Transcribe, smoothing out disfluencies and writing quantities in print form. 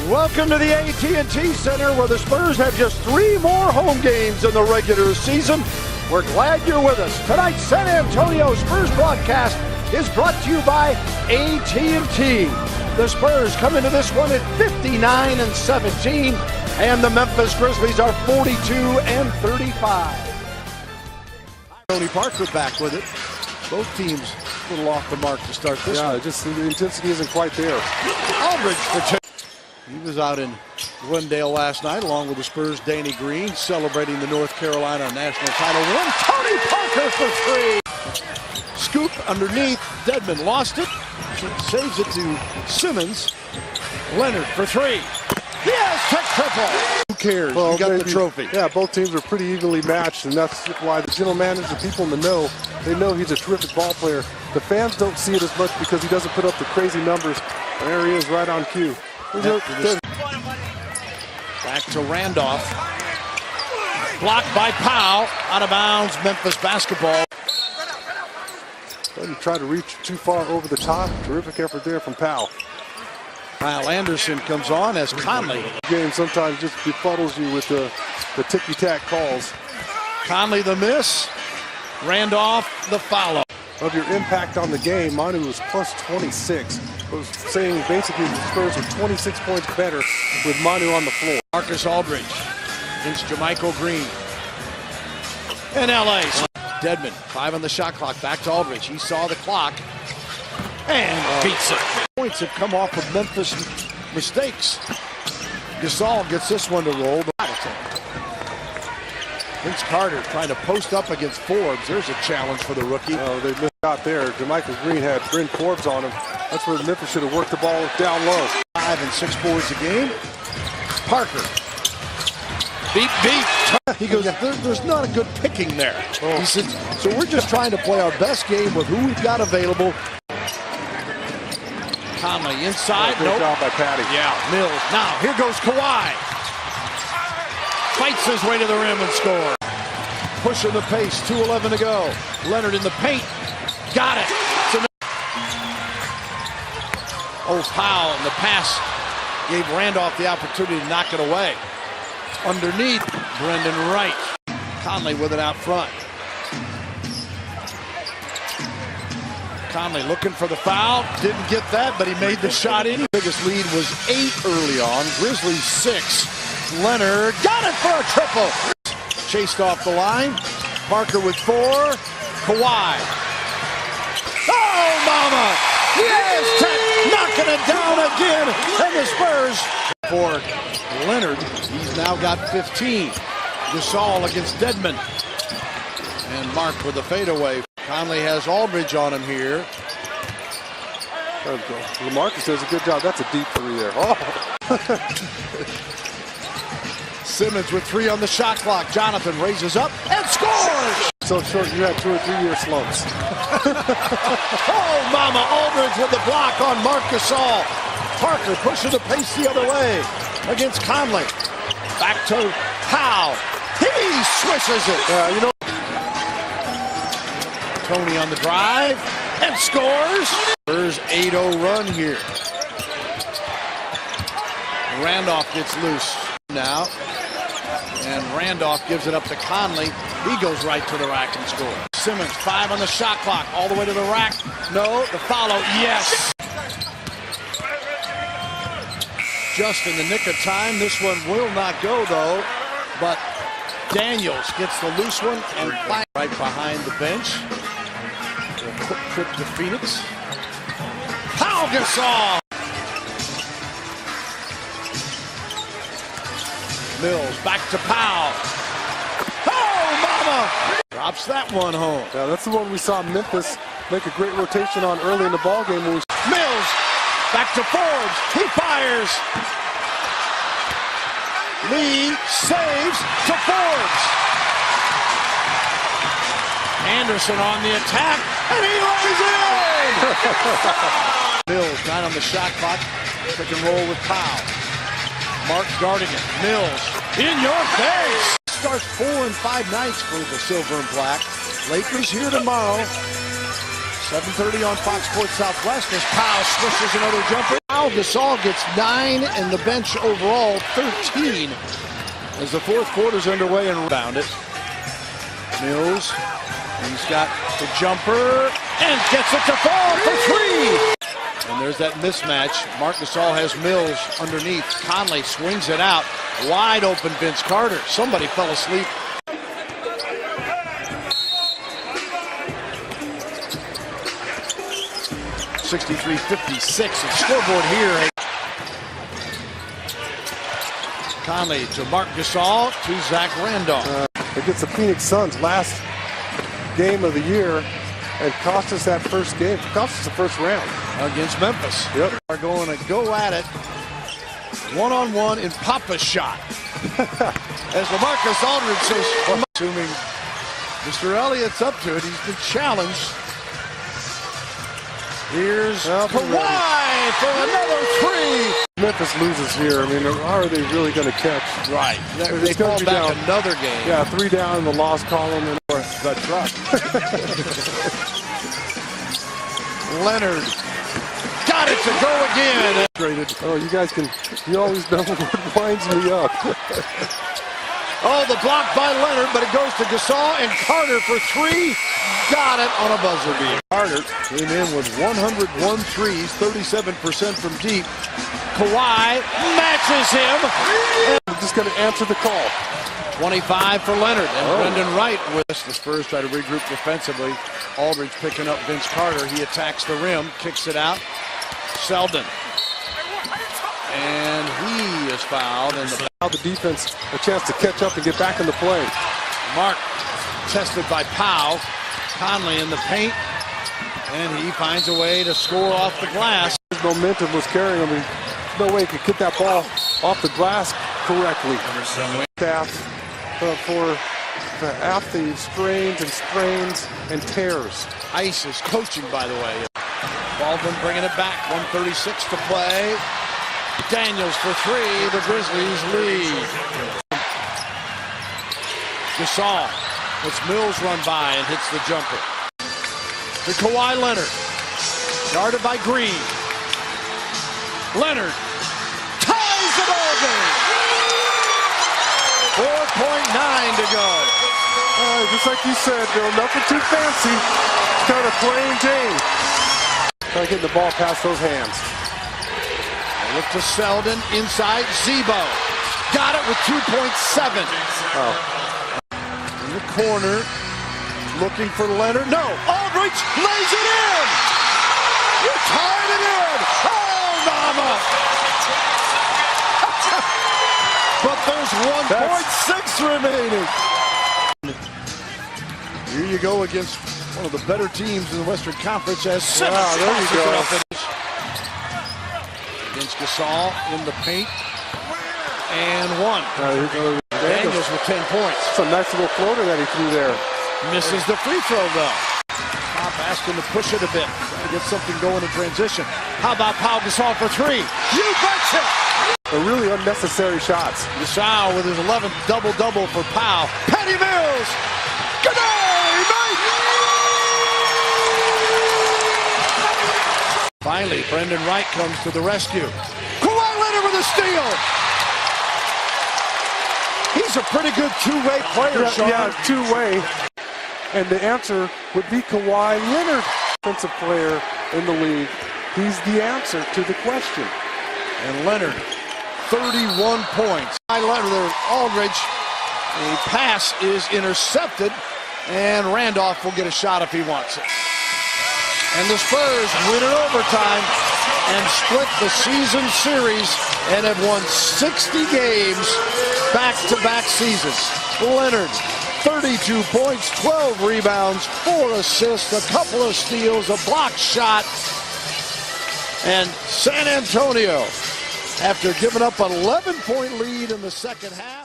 Welcome to the AT&T Center, where the Spurs have just 3 more home games in the regular season. We're glad you're with us. Tonight's San Antonio Spurs broadcast is brought to you by AT&T. The Spurs come into this one at 59-17, and the Memphis Grizzlies are 42-35. Tony Parker back with it. Both teams a little off the mark to start this one. Just the intensity isn't quite there. Aldridge for 2. He was out in Glendale last night along with the Spurs' Danny Green, celebrating the North Carolina national title win. Tony Parker for 3. Scoop underneath. Dedmon lost it. Saves it to Simmons. Leonard for 3. Yes, triple. Who cares? Well, you got the trophy. Yeah, both teams are pretty evenly matched, and that's why the general manager, people in the know, they know he's a terrific ball player. The fans don't see it as much because he doesn't put up the crazy numbers. And there he is, right on cue. Back to Randolph. Blocked by Powell. Out of bounds, Memphis basketball. Doesn't try to reach too far over the top. Terrific effort there from Powell. Kyle Anderson comes on as Conley. The game sometimes just befuddles you with the ticky-tack calls. Conley the miss. Randolph the follow. Of your impact on the game, Manu was plus 26. I was saying basically the Spurs were 26 points better with Manu on the floor. Marcus Aldridge against Jermichael Green. In LA. Dedmon, 5 on the shot clock. Back to Aldridge. He saw the clock and beats it. Points have come off of Memphis mistakes. Gasol gets this one to roll. Vince Carter trying to post up against Forbes. There's a challenge for the rookie. Oh, they missed out there. Jermichael Green had Bryn Forbes on him. That's where Memphis should have worked the ball down low. 5 and 6 boards a game. Parker. Beat. He goes, there's not a good picking there. Oh. He says, so we're just trying to play our best game with who we've got available. Conley inside. Good job by Patty. Yeah, Mills. Now, here goes Kawhi. Fights his way to the rim and score. Pushing the pace, 2:11 to go. Leonard in the paint. Got it. Powell, and the pass gave Randolph the opportunity to knock it away. Underneath, Brendan Wright. Conley with it out front. Conley looking for the foul. Didn't get that, but he made the shot in. Biggest lead was 8 early on. Grizzlies 6. Leonard got it for a triple. Chased off the line. Parker with 4. Kawhi. Oh, mama! Yes, knocking it down again. And the Spurs for Leonard. He's now got 15. Gasol against Dedmon. And Mark with a fadeaway. Conley has Aldridge on him here. LaMarcus does a good job. That's a deep 3 there. Oh. Simmons with 3 on the shot clock. Jonathan raises up and scores! So short, you had 2 or 3 year slumps. Oh, mama, Aldridge with the block on Marc Gasol. Parker pushing the pace the other way against Conley. Back to Powell. He swishes it. Tony on the drive and scores. Spurs 8-0 run here. Randolph gets loose now. And Randolph gives it up to Conley. He goes right to the rack and scores. Simmons, 5 on the shot clock, all the way to the rack. No, the follow, yes. Just in the nick of time. This one will not go, though. But Daniels gets the loose one and right behind the bench. A quick trip to Phoenix. Pau Gasol. Mills back to Powell. Oh, mama! Drops that one home. Yeah, that's the one we saw Memphis make a great rotation on early in the ballgame. Mills back to Forbes. He fires. Lee saves to Forbes. Anderson on the attack, and he lays it in! Mills, 9 on the shot clock. Pick and roll with Powell. Mark guarding it. Mills, in your face! Starts 4 and 5 nights for the Silver and Black. Lakers here tomorrow. 7:30 on Fox Sports Southwest as Powell swishes another jumper. Pau Gasol gets 9 and the bench overall 13 as the fourth quarter's underway and rebound it. Mills, he's got the jumper and gets it to fall for 3. And there's that mismatch. Marc Gasol has Mills underneath. Conley swings it out. Wide open Vince Carter. Somebody fell asleep. .63-56 and scoreboard here. Conley to Marc Gasol to Zach Randolph. Against the Phoenix Suns last game of the year. It cost us that first game. It cost us the first round. Against Memphis. Yep. Are going to go at it one-on-one in Papa's shot. As LaMarcus Aldridge says, assuming Mr. Elliott's up to it, he's been challenged. Here's Kawhi for another 3. Memphis loses here. I mean, how are they really going to catch? Right. They fall back down. Another game. Yeah, 3 down in the loss column. And the truck. Leonard got it to go again. Oh, you guys you always know what winds me up. Oh, the block by Leonard, but it goes to Gasol and Carter for 3. Got it on a buzzer beater. Carter came in with 101 threes, 37% from deep. Kawhi matches him. I'm just going to answer the call. 25 for Leonard and Brendan Wright with us. The Spurs try to regroup defensively. Aldridge picking up Vince Carter. He attacks the rim, kicks it out. Selden. And he is fouled. And the defense a chance to catch up and get back in the play. Mark tested by Powell. Conley in the paint. And he finds a way to score off the glass. His momentum was carrying him. There's no way he could get that ball off the glass correctly. Staff for the strains and tears. Ice is coaching, by the way. Baldwin bringing it back. 1:36 to play. Daniels for 3. The Grizzlies lead. Gasol lets Mills run by and hits the jumper. To Kawhi Leonard. Guarded by Green. Leonard ties the ball game. 4.9 to go. Just like you said, Bill, nothing too fancy. It's kind of plain Jane. Trying to get the ball past those hands. Look to Selden inside. Zebo got it with 2.7. In the corner, looking for Leonard. No, Aldridge lays it in. You tied it in. Oh, mama! But there's 1.6 remaining. Here you go against one of the better teams in the Western Conference. As Simmons there you go. Against Gasol in the paint. And 1. Daniels with 10 points. It's a nice little floater that he threw there. Misses the free throw, though. Pop asking to push it a bit. Trying to get something going in transition. How about Pau Gasol for 3? You betcha! They're really unnecessary shots. Gasol with his 11th double-double for Pau. Patty Mills! Good night, mate! Finally, Brendan Wright comes to the rescue. Kawhi Leonard with a steal! He's a pretty good two-way player, Sean. Yeah, two-way. And the answer would be Kawhi Leonard, defensive player in the league. He's the answer to the question. And Leonard, 31 points. Leonard, Aldridge, a pass is intercepted, and Randolph will get a shot if he wants it. And the Spurs win in overtime and split the season series and have won 60 games back-to-back seasons. Leonard, 32 points, 12 rebounds, 4 assists, a couple of steals, a blocked shot. And San Antonio, after giving up an 11-point lead in the second half,